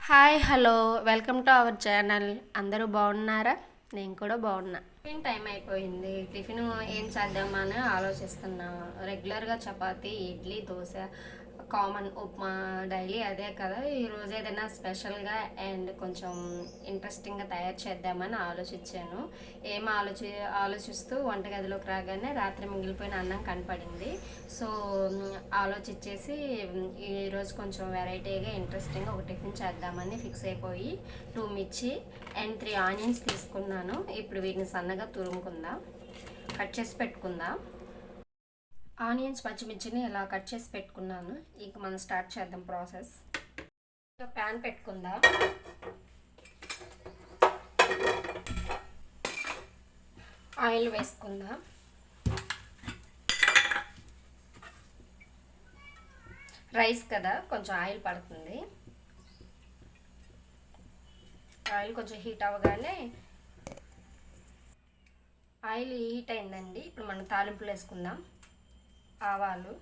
Hi hello welcome to our channel. అందరూ బాగున్నారా? నేను కూడా బాగున్నా. టిఫిన్ టైం అయిపోయింది. టిఫిన్ ఏం చేద్దామని ఆలోచిస్తున్నా. రెగ్యులర్గా చపాతీ, ఇడ్లీ, దోశ, కామన్ ఉప్మా డైలీ అదే కదా. ఈరోజు ఏదైనా స్పెషల్గా అండ్ కొంచెం ఇంట్రెస్టింగ్గా తయారు చేద్దామని ఆలోచించాను. ఏం ఆలోచిస్తూ వంటగదిలోకి రాగానే రాత్రి మిగిలిపోయిన అన్నం కనపడింది. సో ఆలోచించేసి ఈరోజు కొంచెం వెరైటీగా ఇంట్రెస్టింగ్గా ఒక టిఫిన్ చేద్దామని ఫిక్స్ అయిపోయి 2 మిర్చి అండ్ 3 ఆనియన్స్ తీసుకున్నాను. ఇప్పుడు వీటిని సన్నగా తురుముకుందాం, కట్ చేసి పెట్టుకుందాం. ఆనియన్స్ పచ్చిమిర్చిని ఇలా కట్ చేసి పెట్టుకున్నాను. ఇక మనం స్టార్ట్ చేద్దాం ప్రాసెస్. ప్యాన్ పెట్టుకుందాం. ఆయిల్ వేసుకుందాం. రైస్ కదా కొంచెం ఆయిల్ పడుతుంది. ఆయిల్ కొంచెం హీట్ అవ్వగానే ఆయిల్ హీట్ అయిందండి. ఇప్పుడు మనం తాలింపులు వేసుకుందాం. ఆవాలు,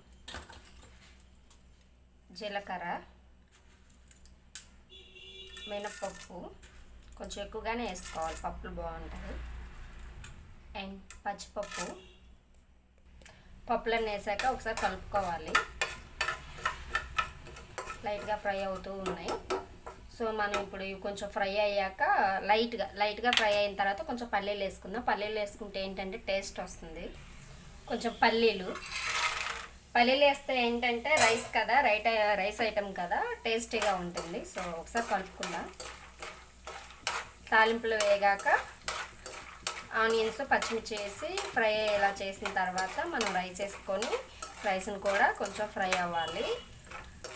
జీలకర్ర, మినపప్పు కొంచెం ఎక్కువగానే వేసుకోవాలి, పప్పులు బాగుంటాయి. అండ్ పచ్చిపప్పు. పప్పులన్నీ వేసాక ఒకసారి కలుపుకోవాలి. లైట్గా ఫ్రై అవుతూ ఉన్నాయి. సో మనం ఇప్పుడు ఇవి కొంచెం ఫ్రై అయ్యాక లైట్గా ఫ్రై అయిన తర్వాత కొంచెం పల్లీలు వేసుకుందాం. పల్లీలు వేసుకుంటే ఏంటంటే టేస్ట్ వస్తుంది. కొంచెం పల్లీలు వేస్తే ఏంటంటే రైస్ కదా, రైస్ ఐటమ్ కదా, టేస్టీగా ఉంటుంది. సో ఒకసారి కలుపుకుందాం. తాలింపులు వేగాక ఆనియన్స్ పచ్చిమిర్చి వేసి ఫ్రై అయ్యేలా చేసిన తర్వాత మనం రైస్ వేసుకొని రైస్ని కూడా కొంచెం ఫ్రై అవ్వాలి.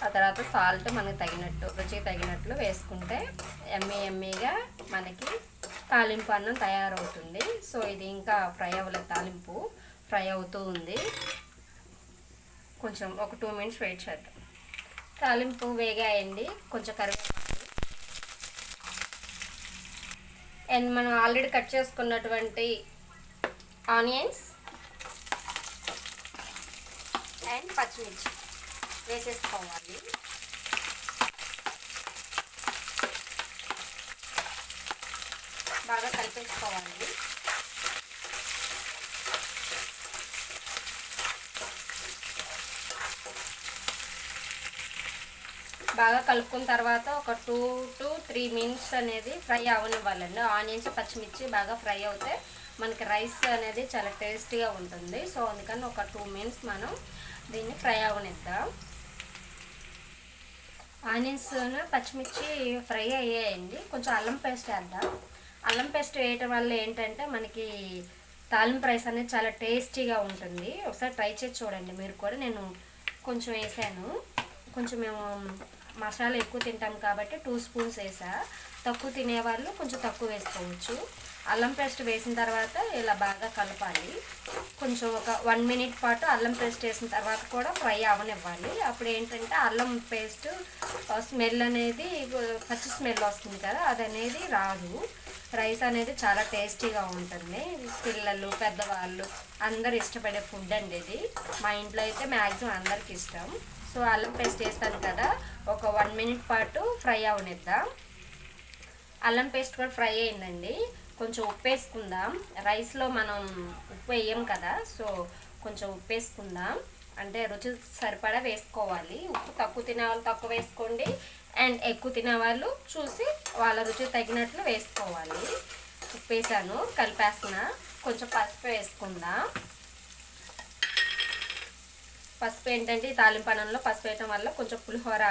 ఆ తర్వాత సాల్ట్ మనకు తగినట్టు, రుచికి తగినట్లు వేసుకుంటే ఎమ్మీగా మనకి తాలింపు అన్నం తయారవుతుంది. సో ఇది ఇంకా ఫ్రై అవ్వలేదు, తాలింపు ఫ్రై అవుతూ ఉంది. కొంచెం ఒక 2 మినిట్స్ వెయిట్ చేద్దాం. తాలింపు వేగాయండి. కొంచెం కరివేపాకు అండ్ మనం ఆల్రెడీ కట్ చేసుకున్నటువంటి ఆనియన్స్ అండ్ పచ్చిమిర్చి వేసేసుకోవాలి. బాగా కలిపేసుకోవాలి. బాగా కలుపుకున్న తర్వాత ఒక 2 to 3 మినిట్స్ అనేది ఫ్రై అవనివ్వాలండి. ఆనియన్స్ పచ్చిమిర్చి బాగా ఫ్రై అవుతే మనకి రైస్ అనేది చాలా టేస్టీగా ఉంటుంది. సో అందుకని ఒక 2 మినిట్స్ మనం దీన్ని ఫ్రై అవనిద్దాం. ఆనియన్స్ పచ్చిమిర్చి ఫ్రై అయ్యాయండి. కొంచెం అల్లం పేస్ట్ వేద్దాం. అల్లం పేస్ట్ వేయటం వల్ల ఏంటంటే మనకి తాలింపు రైస్ అనేది చాలా టేస్టీగా ఉంటుంది. ఒకసారి ట్రై చేసి చూడండి మీరు కూడా. నేను కొంచెం వేసాను. కొంచెం మేము మసాలా ఎక్కువ తింటాం కాబట్టి 2 స్పూన్స్ వేసా. తక్కువ తినేవాళ్ళు కొంచెం తక్కువ వేసుకోవచ్చు. అల్లం పేస్ట్ వేసిన తర్వాత ఇలా బాగా కలపాలి. కొంచెం ఒక 1 మినిట్ పాటు అల్లం పేస్ట్ వేసిన తర్వాత కూడా ఫ్రై అవనివ్వాలి. అప్పుడు ఏంటంటే అల్లం పేస్ట్ స్మెల్ అనేది, పచ్చి స్మెల్ వస్తుంది కదా, అది అనేది రాదు. రైస్ అనేది చాలా టేస్టీగా ఉంటుంది. పిల్లలు, పెద్దవాళ్ళు అందరు ఇష్టపడే ఫుడ్ అండి ఇది. మా ఇంట్లో అయితే మ్యాక్సిమం అందరికి ఇష్టం. సో అల్లం పేస్ట్ వేస్తాను కదా, ఒక 1 మినిట్ పాటు ఫ్రై అవనిద్దాం. అల్లం పేస్ట్ కూడా ఫ్రై అయిందండి. కొంచెం ఉప్పు వేసుకుందాం. రైస్లో మనం ఉప్పు వేయం కదా, సో కొంచెం ఉప్పు వేసుకుందాం. అంటే రుచి సరిపడా వేసుకోవాలి. ఉప్పు తక్కువ తినేవాళ్ళు తక్కువ వేసుకోండి, అండ్ ఎక్కువ తినేవాళ్ళు చూసి వాళ్ళ రుచి తగినట్లు వేసుకోవాలి. ఉప్పు వేసాను, కలిపేస్తున్నా. కొంచెం పసుపు వేసుకుందాం. పసుపు ఏంటంటే ఈ తాలింపనంలో పసుపు వేయటం వల్ల కొంచెం పులిహోర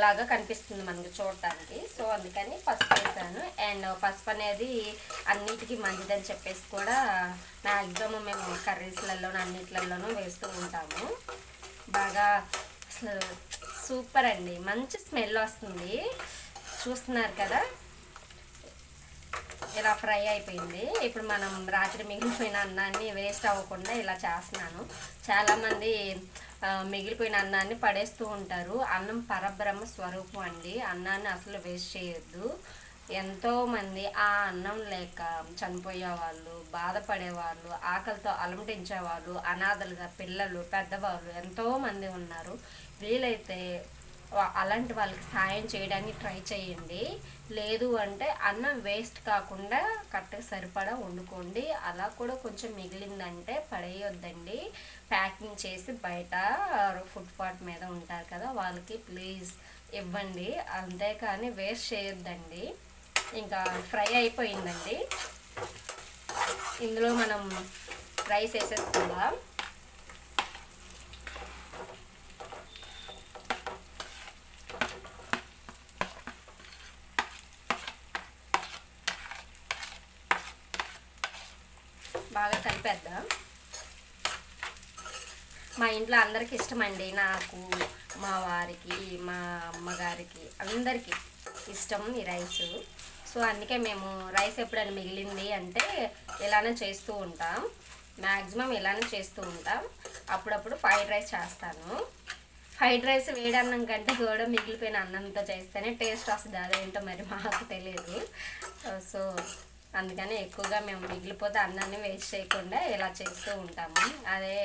లాగా కనిపిస్తుంది మనకి చూడటానికి. సో అందుకని పసుపు వేసాను. అండ్ పసుపు అనేది అన్నిటికీ మంచిదని చెప్పేసి కూడా మ్యాక్సిమం మేము కర్రీస్లలోనూ అన్నిట్లలోనూ వేస్తూ ఉంటాము. బాగా అసలు సూపర్ అండి, మంచి స్మెల్ వస్తుంది. చూస్తున్నారు కదా, ఇలా ఫ్రై అయిపోయింది. ఇప్పుడు మనం రాత్రి మిగిలిపోయిన అన్నాన్ని వేస్ట్ అవ్వకుండా ఇలా చేస్తున్నాను. చాలామంది మిగిలిపోయిన అన్నాన్ని పడేస్తూ ఉంటారు. అన్నం పరబ్రహ్మ స్వరూపం అండి. అన్నాన్ని అసలు వేస్ట్ చేయొద్దు. ఎంతోమంది ఆ అన్నం లేక చనిపోయేవాళ్ళు, బాధపడేవాళ్ళు, ఆకలితో అలమటించేవాళ్ళు, అనాథలుగా పిల్లలు, పెద్దవాళ్ళు ఎంతోమంది ఉన్నారు. వీలైతే అలాంటి వాళ్ళకి సాయం చేయడానికి ట్రై చేయండి. లేదు అంటే అన్నం వేస్ట్ కాకుండా కరెక్ట్గా సరిపడా వండుకోండి. అలా కూడా కొంచెం మిగిలిందంటే పడేయొద్దండి. ప్యాకింగ్ చేసి బయట ఫుట్పాత్ మీద ఉంటారు కదా, వాళ్ళకి ప్లీజ్ ఇవ్వండి. అంతేకాని వేస్ట్ చేయొద్దండి. ఇంకా ఫ్రై అయిపోయిందండి. ఇందులో మనం రైస్ వేసేసుకుందాం. బాగా కలిపేద్దాం. మా ఇంట్లో అందరికి ఇష్టమండి, నాకు, మా వారికి, మా అమ్మగారికి అందరికీ ఇష్టం ఈ రైసు. సో అందుకే మేము రైస్ ఎప్పుడైనా మిగిలింది అంటే ఇలానే చేస్తూ ఉంటాం. మ్యాక్సిమం ఇలానే చేస్తూ ఉంటాం. అప్పుడప్పుడు ఫ్రైడ్ రైస్ చేస్తాను. ఫ్రైడ్ రైస్ వేడి అన్నం కంటే కూడా మిగిలిపోయిన అన్నంతో చేస్తేనే టేస్ట్ వస్తుంది. అదేంటో మరి మాకు తెలియదు. సో అందుకని ఎక్కువగా మేము మిగిలిపోతే అన్నాన్ని వేస్ట్ చేయకుండా ఇలా చేస్తూ ఉంటాము. అదే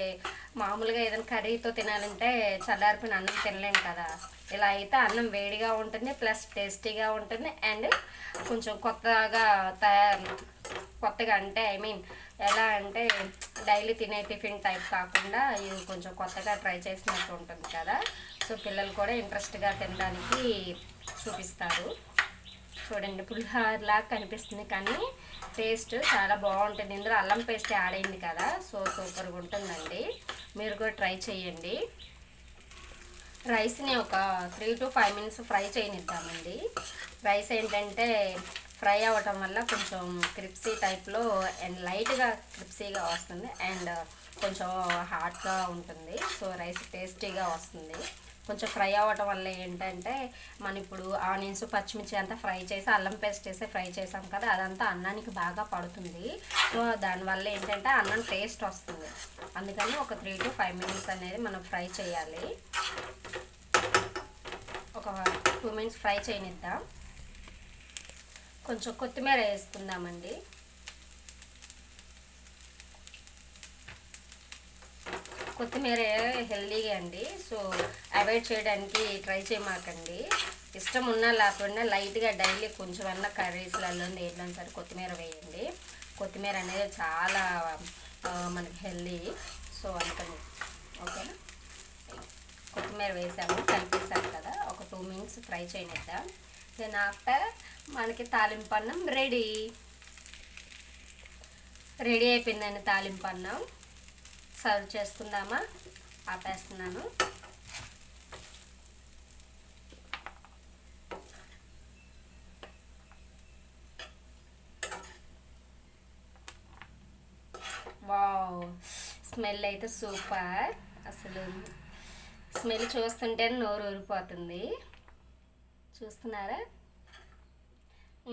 మామూలుగా ఏదైనా కర్రీతో తినాలంటే చల్లారిపోయిన అన్నం తినలేము కదా. ఇలా అయితే అన్నం వేడిగా ఉంటుంది, ప్లస్ టేస్టీగా ఉంటుంది, అండ్ కొంచెం కొత్తగా అంటే ఎలా అంటే డైలీ తినే టిఫిన్ టైప్ కాకుండా ఇది కొంచెం కొత్తగా ట్రై చేసినట్టు ఉంటుంది కదా. సో పిల్లలు కూడా ఇంట్రెస్ట్గా తినడానికి చూపిస్తారు. చూడండి, పులిహోరలా కనిపిస్తుంది కానీ టేస్ట్ చాలా బాగుంటుంది. ఇందులో అల్లం పేస్ట్ యాడ్ అయింది కదా, సో సూపర్గా ఉంటుందండి. మీరు కూడా ట్రై చేయండి. రైస్ని ఒక 3 to 5 minutes ఫ్రై చేయనిద్దామండి. రైస్ ఏంటంటే ఫ్రై అవ్వటం వల్ల కొంచెం క్రిప్సీ టైప్లో అండ్ లైట్గా క్రిప్సీగా వస్తుంది, అండ్ కొంచెం హాట్గా ఉంటుంది. సో రైస్ టేస్టీగా వస్తుంది. కొంచెం ఫ్రై అవ్వటం వల్ల ఏంటంటే మనం ఇప్పుడు ఆనియన్స్, పచ్చిమిర్చి అంతా ఫ్రై చేసి అల్లం పేస్ట్ వేసి ఫ్రై చేసాం కదా, అదంతా అన్నానికి బాగా పడుతుంది. సో దానివల్ల ఏంటంటే అన్నం టేస్ట్ వస్తుంది. అందుకని ఒక 3 to 5 minutes అనేది మనం ఫ్రై చేయాలి. ఒక 2 minutes ఫ్రై చేయనిద్దాం. కొంచెం కొత్తిమీర వేసుకుందామండి. కొత్తిమీర హెల్దీగా అండి, సో అవాయిడ్ చేయడానికి ట్రై చేయమాకండి. ఇష్టం ఉన్నా లేకపోయినా లైట్గా డైలీ కొంచెం అన్న కర్రీస్లలో ఏదైనా సరే కొత్తిమీర వేయండి. కొత్తిమీర అనేది చాలా మనకి హెల్దీ. సో అందుకని ఓకేనా, కొత్తిమీర వేసాము, కలిపేసాము కదా, ఒక 2 minutes ఫ్రై చేయనిద్దాం. దెన్ ఆఫ్టర్ మనకి తాలింపు అన్నం రెడీ అయిపోయిందండి. తాలింపు అన్నం సర్వ్ చేసుకుందామా? ఆపేస్తున్నాను. వావ్, స్మెల్ అయితే సూపర్. అసలు స్మెల్ చూస్తుంటే నోరు ఊరిపోతుంది. చూస్తున్నారా?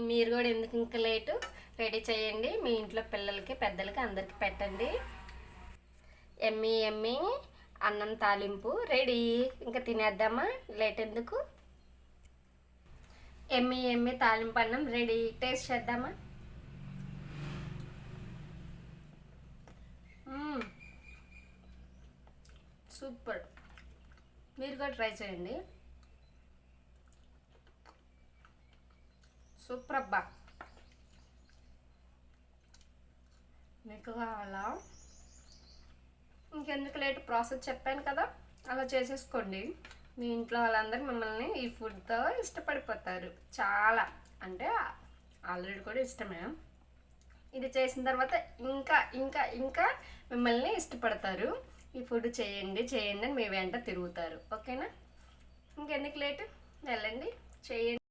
మీరు కూడా ఎందుకు ఇంకా లేటు, రెడీ చేయండి. మీ ఇంట్లో పిల్లలకి, పెద్దలకి అందరికి పెట్టండి. ఎమ్మి అన్నం తాలింపు రెడీ. ఇంకా తినేద్దామా, లేట్ ఎందుకు? ఎమ్మి తాలింపు అన్నం రెడీ. టేస్ట్ చేద్దామా? సూపర్. మీరు కూడా ట్రై చేయండి. సూపర్ అబ్బా. మీకు కావాలా? ఇంకెందుకు లేట్, ప్రాసెస్ చెప్పాను కదా, అలా చేసేసుకోండి. మీ ఇంట్లో వాళ్ళందరూ మిమ్మల్ని ఈ ఫుడ్తో ఇష్టపడిపోతారు. చాలా అంటే ఆల్రెడీ కూడా ఇష్టమే. ఇది చేసిన తర్వాత ఇంకా ఇంకా ఇంకా మిమ్మల్ని ఇష్టపడతారు. ఈ ఫుడ్ చేయండి చేయండి అని మీ వెంట తిరుగుతారు. ఓకేనా? ఇంకెందుకు లేట్, వెళ్ళండి చేయండి.